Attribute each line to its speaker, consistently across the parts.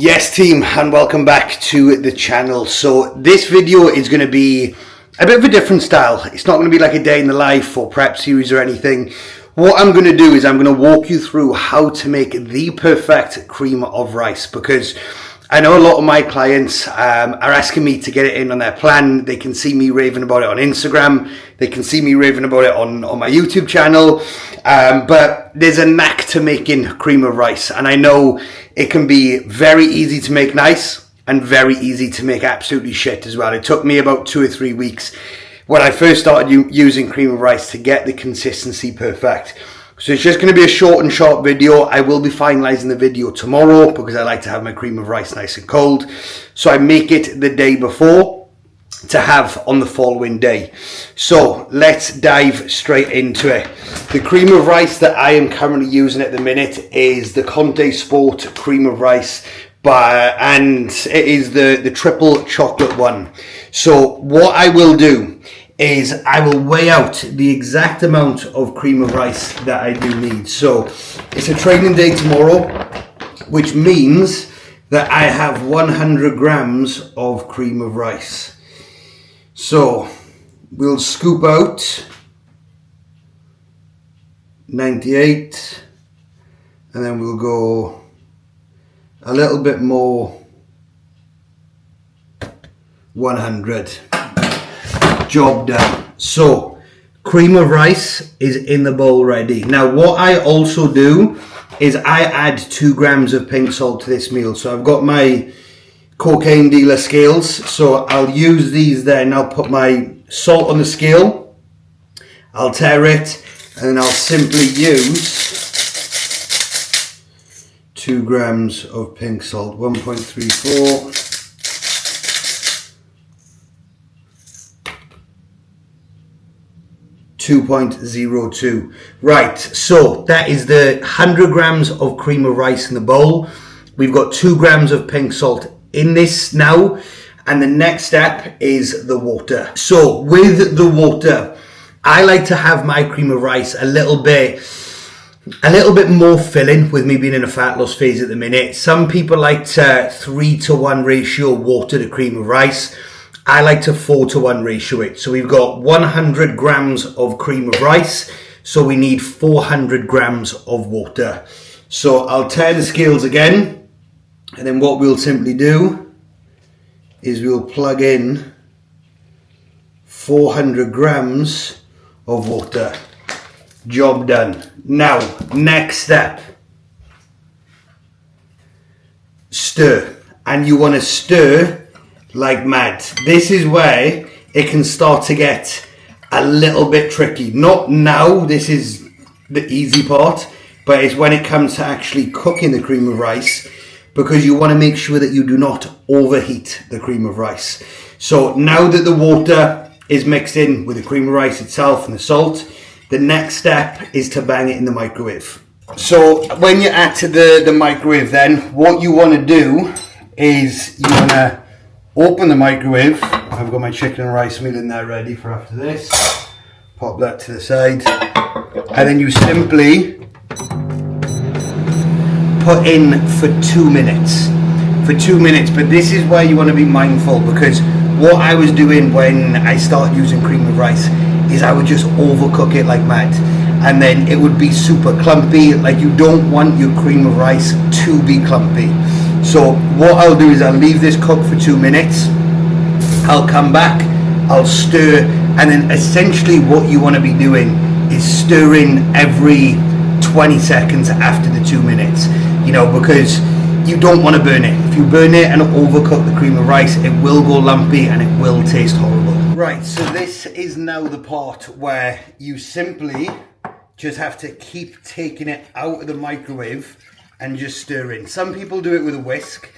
Speaker 1: Yes team, and welcome back to the channel. So this video is going to be a bit of a different style. It's not going to be like a day in the life or prep series or anything. What I'm going to do is I'm going to walk you through how to make the perfect cream of rice, because I know a lot of my clients are asking me to get it in on their plan. They can see me raving about it on Instagram. They can see me raving about it on my YouTube channel. But there's a knack to making cream of rice. And I know it can be very easy to make nice and very easy to make absolutely shit as well. It took me about 2 or 3 weeks when I first started using cream of rice to get the consistency perfect. So it's just going to be a short and sharp video. I will be finalising the video tomorrow because I like to have my cream of rice nice and cold. So I make it the day before to have on the following day. So let's dive straight into it. The cream of rice that I am currently using at the minute is the Conte Sport cream of rice, and it is the triple chocolate one. So what I will do is I will weigh out the exact amount of cream of rice that I do need. So it's a training day tomorrow, which means that I have 100 grams of cream of rice. So we'll scoop out 98, and then we'll go a little bit more, 100. Job done. So cream of rice is in the bowl ready. Now what I also do is I add 2 grams of pink salt to this meal. So I've got my cocaine dealer scales, so I'll use these then. I'll put my salt on the scale, I'll tare it, and then I'll simply use 2 grams of pink salt, 1.34. 2.02. Right, so that is the 100 grams of cream of rice in the bowl. We've got 2 grams of pink salt in this now, and the next step is the water. So with the water, I like to have my cream of rice a little bit more filling, with me being in a fat loss phase at the minute. Some people like to 3-to-1 ratio water to cream of rice. I like to 4-to-1 ratio it. So we've got 100 grams of cream of rice, so we need 400 grams of water. So I'll tear the scales again, and then what we'll simply do is we'll plug in 400 grams of water. Job done. Now, next step, stir. And you want to stir like mad. This is where it can start to get a little bit tricky. Not now, this is the easy part, but it's when it comes to actually cooking the cream of rice, because you want to make sure that you do not overheat the cream of rice. So now that the water is mixed in with the cream of rice itself and the salt, the next step is to bang it in the microwave. So when you're at the microwave then, what you want to do is you want to open the microwave. I've got my chicken and rice meal in there ready for after this. Pop that to the side, and then you simply put in for 2 minutes. For 2 minutes, but this is where you want to be mindful, because what I was doing when I started using cream of rice is I would just overcook it like mad, and then it would be super clumpy. Like, you don't want your cream of rice to be clumpy. So what I'll do is I'll leave this cook for 2 minutes. I'll come back, I'll stir, and then essentially what you want to be doing is stirring every 20 seconds after the 2 minutes, because you don't want to burn it. If you burn it and overcook the cream of rice, it will go lumpy and it will taste horrible. Right, so this is now the part where you simply just have to keep taking it out of the microwave and just stir in. Some people do it with a whisk.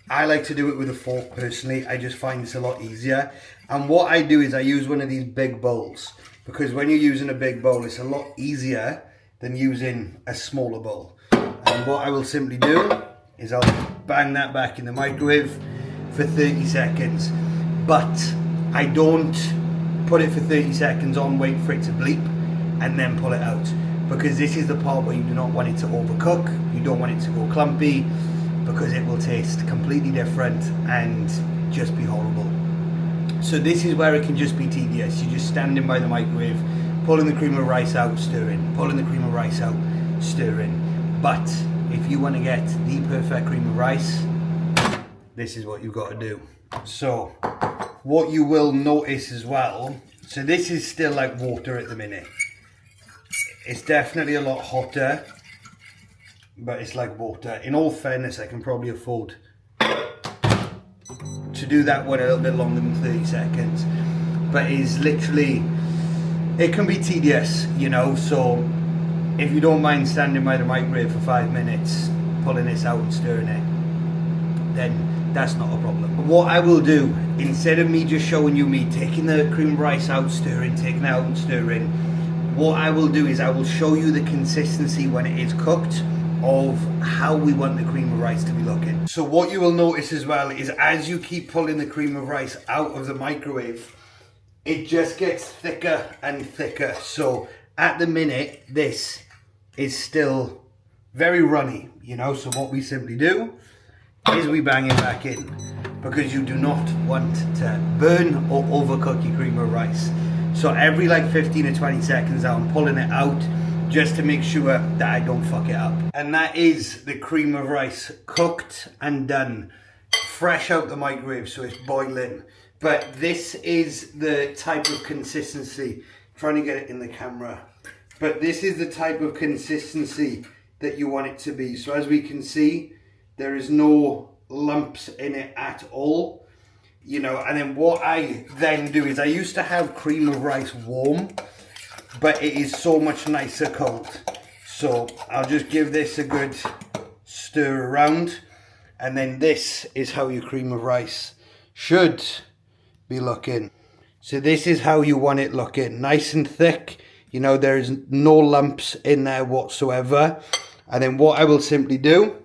Speaker 1: I like to do it with a fork personally. I just find it's a lot easier. And what I do is I use one of these big bowls, because when you're using a big bowl, it's a lot easier than using a smaller bowl. And what I will simply do is I'll bang that back in the microwave for 30 seconds. But I don't put it for 30 seconds on, wait for it to bleep, and then pull it out. Because this is the part where you do not want it to overcook. You don't want it to go clumpy. because it will taste completely different and just be horrible. So this is where it can just be tedious. You're just standing by the microwave, pulling the cream of rice out, stirring, pulling the cream of rice out, stirring. But if you want to get the perfect cream of rice, this is what you've got to do. So what you will notice as well, so this is still like water at the minute. It's definitely a lot hotter, but it's like water. In all fairness, I can probably afford to do that one a little bit longer than 30 seconds. But it's literally, it can be tedious, you know, so if you don't mind standing by the microwave for 5 minutes, pulling this out and stirring it, then that's not a problem. But what I will do, instead of me just showing you me taking the cream of rice out, stirring, taking it out and stirring, what I will do is I will show you the consistency when it is cooked of how we want the cream of rice to be looking. So what you will notice as well is as you keep pulling the cream of rice out of the microwave, it just gets thicker and thicker. So at the minute, this is still very runny, you know, so what we simply do is we bang it back in, because you do not want to burn or overcook your cream of rice. So every like 15 or 20 seconds I'm pulling it out just to make sure that I don't fuck it up. And that is the cream of rice cooked and done, fresh out the microwave, so it's boiling. But this is the type of consistency, trying to get it in the camera, but this is the type of consistency that you want it to be. So as we can see, there is no lumps in it at all, you know. And then what I then do is I used to have cream of rice warm, but it is so much nicer cold. So I'll just give this a good stir around, and then this is how your cream of rice should be looking. So this is how you want it looking, nice and thick, you know, there's no lumps in there whatsoever. And then what I will simply do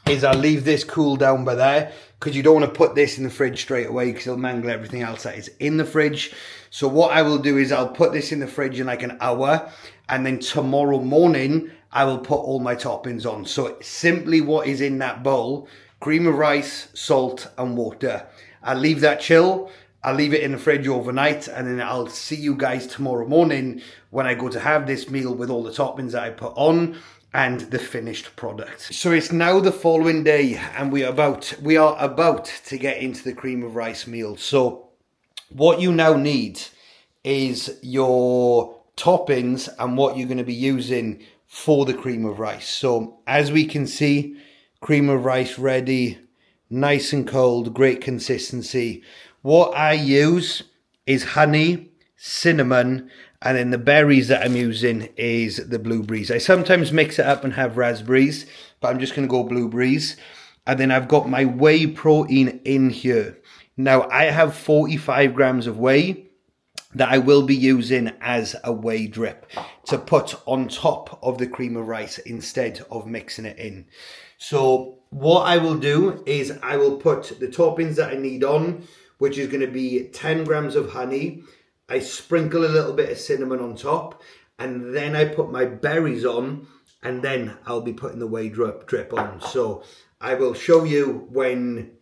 Speaker 1: is I'll leave this cool down by there, because you don't want to put this in the fridge straight away, because it'll mangle everything else that is in the fridge. So what I will do is I'll put this in the fridge in like an hour, and then tomorrow morning I will put all my toppings on. So simply what is in that bowl: cream of rice, salt and water. I'll leave that chill, I'll leave it in the fridge overnight, and then I'll see you guys tomorrow morning when I go to have this meal with all the toppings that I put on and the finished product. So it's now the following day, and we are about to get into the cream of rice meal. So what you now need is your toppings and what you're going to be using for the cream of rice. So as we can see, cream of rice ready, nice and cold, great consistency. What I use is honey, cinnamon, and then the berries that I'm using is the blueberries. I sometimes mix it up and have raspberries, but I'm just going to go blueberries. And then I've got my whey protein in here. Now I have 45 grams of whey that I will be using as a whey drip to put on top of the cream of rice instead of mixing it in. So what I will do is I will put the toppings that I need on, which is going to be 10 grams of honey. I sprinkle a little bit of cinnamon on top, and then I put my berries on, and then I'll be putting the whey drip on. So I will show you when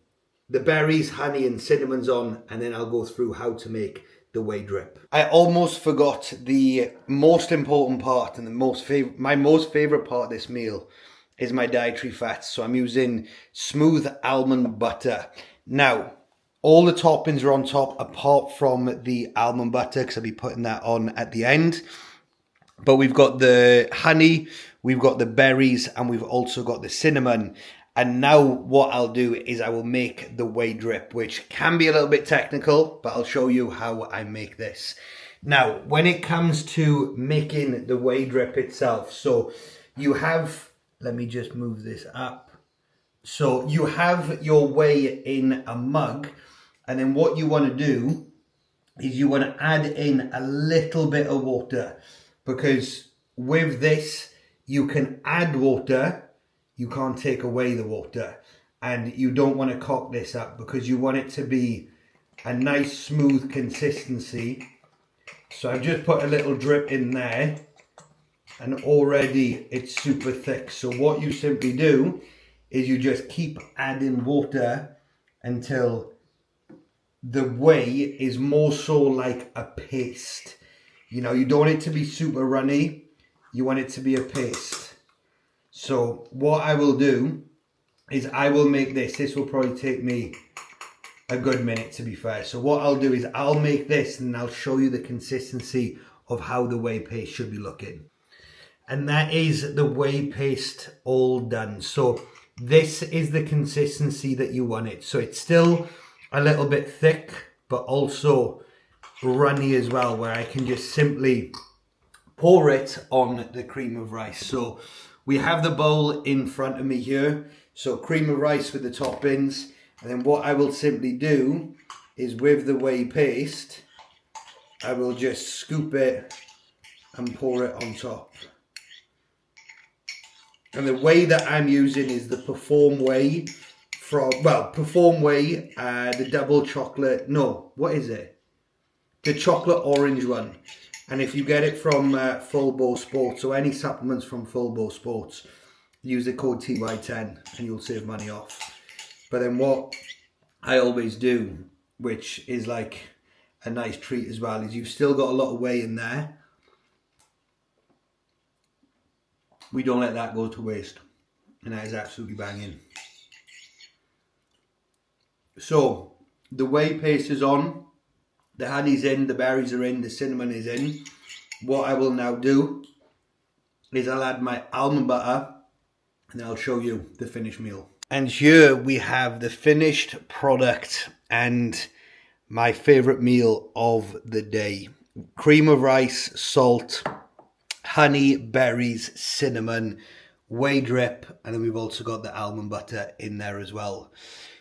Speaker 1: the berries, honey and cinnamon's on, and then I'll go through how to make the whey drip. I almost forgot the most important part, and my most favorite part of this meal is my dietary fats. So I'm using smooth almond butter. Now, all the toppings are on top apart from the almond butter, because I'll be putting that on at the end. But we've got the honey, we've got the berries, and we've also got the cinnamon. And now what I'll do is I will make the whey drip, which can be a little bit technical, but I'll show you how I make this. Now, when it comes to making the whey drip itself, so you have, let me just move this up. So you have your whey in a mug, and then what you want to do is you want to add in a little bit of water, because with this you can add water, you can't take away the water, and you don't want to cock this up because you want it to be a nice smooth consistency. So I've just put a little drip in there, and already it's super thick. So what you simply do is you just keep adding water until the whey is more so like a paste. You know, you don't want it to be super runny. You want it to be a paste. So what I will do is I will make this. This will probably take me a good minute, to be fair. So what I'll do is I'll make this and I'll show you the consistency of how the whey paste should be looking. And that is the whey paste all done. So this is the consistency that you want it. So it's still a little bit thick, but also runny as well, where I can just simply pour it on the cream of rice. So we have the bowl in front of me here. So cream of rice with the toppings. And then what I will simply do is with the whey paste, I will just scoop it and pour it on top. And the whey that I'm using is the Perform whey from, well, Perform whey, the double chocolate, no, what is it? The chocolate orange one. And if you get it from Fullbow Sports, or any supplements from Fullbow Sports, use the code TY10 and you'll save money off. But then what I always do, which is like a nice treat as well, is you've still got a lot of whey in there. We don't let that go to waste. And that is absolutely banging. So the whey paste is on. The honey's in, the berries are in, the cinnamon is in. What I will now do is I'll add my almond butter and I'll show you the finished meal. And here we have the finished product and my favorite meal of the day. Cream of rice, salt, honey, berries, cinnamon, whey drip, and then we've also got the almond butter in there as well.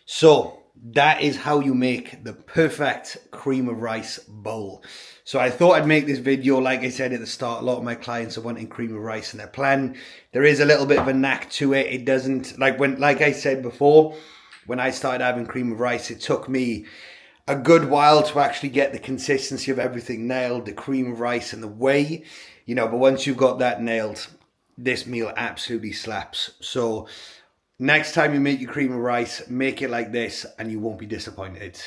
Speaker 1: So that is how you make the perfect cream of rice bowl. So I thought I'd make this video. Like I said at the start, a lot of my clients are wanting cream of rice in their plan. There is a little bit of a knack to it. It doesn't, like I said before, when I started having cream of rice, it took me a good while to actually get the consistency of everything nailed, the cream of rice and the whey, you know, but once you've got that nailed, this meal absolutely slaps. So next time you make your cream of rice, make it like this and you won't be disappointed.